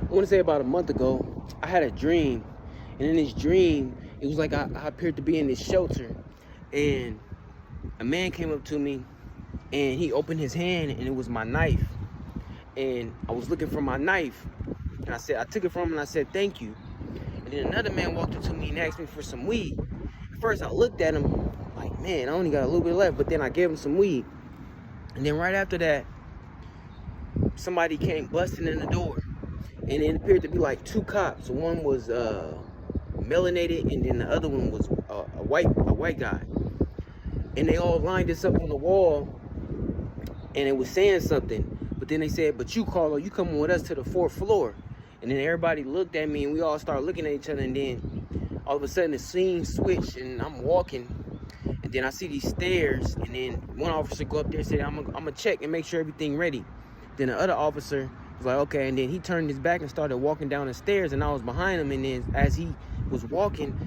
I want to say about a month ago, I had a dream. And in this dream, it was like I appeared to be in this shelter. And a man came up to me and he opened his hand and it was my knife. And I was looking for my knife. And I took it from him and I said, thank you. And then another man walked up to me and asked me for some weed. At first I looked at him like, man, I only got a little bit left. But then I gave him some weed. And then right after that, somebody came busting in the door. And it appeared to be like two cops. One was melanated, and then the other one was a white guy. And they all lined us up on the wall, and it was saying something. But then they said, "But you, Carlo, you coming with us to the 4th floor?" And then everybody looked at me, and we all started looking at each other. And then all of a sudden, the scene switched, and I'm walking, and then I see these stairs. And then one officer go up there and said, "I'm gonna check and make sure everything ready." Then the other officer was like, okay, and then he turned his back and started walking down the stairs, and I was behind him. And then as he was walking,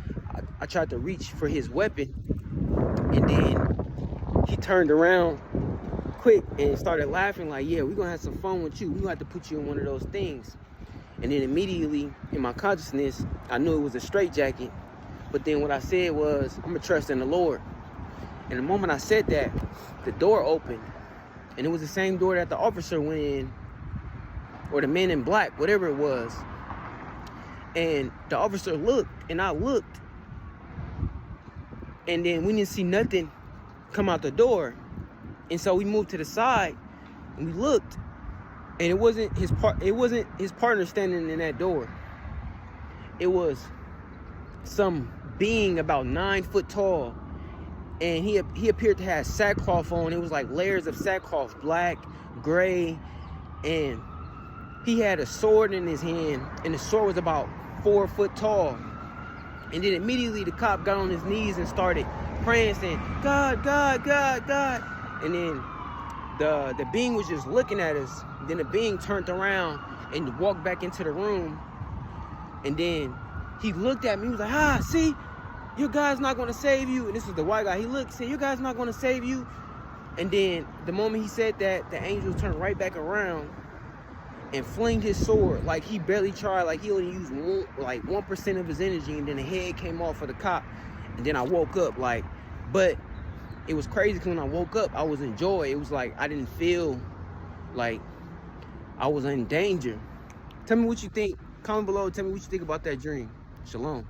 I tried to reach for his weapon, and then he turned around quick and started laughing like, yeah, we're gonna have some fun with you. We're gonna have to put you in one of those things. And then immediately in my consciousness, I knew it was a straitjacket. But then what I said was, I'm gonna trust in the Lord. And the moment I said that, the door opened, and it was the same door that the officer went in, or the man in black, whatever it was. And the officer looked, and I looked, and then we didn't see nothing come out the door. And so we moved to the side, and we looked, and it wasn't his partner standing in that door. It was some being about 9 foot tall, and he appeared to have sackcloth on. It was like layers of sackcloth, black, gray, and he had a sword in his hand, and the sword was about 4 foot tall. And then immediately the cop got on his knees and started praying, saying, God, God, God, God. And then the being was just looking at us. Then the being turned around and walked back into the room. And then he looked at me. He was like, see, your guy's not going to save you. And this was the white guy. He looked, said, your guy's not going to save you. And then the moment he said that, the angel turned right back around and flinged his sword. Like he barely tried. Like he only used 1% of his energy. And then the head came off of the cop. And then I woke up but it was crazy because when I woke up, I was in joy. It was like I didn't feel like I was in danger. Tell me what you think. Comment below. Tell me what you think about that dream. Shalom.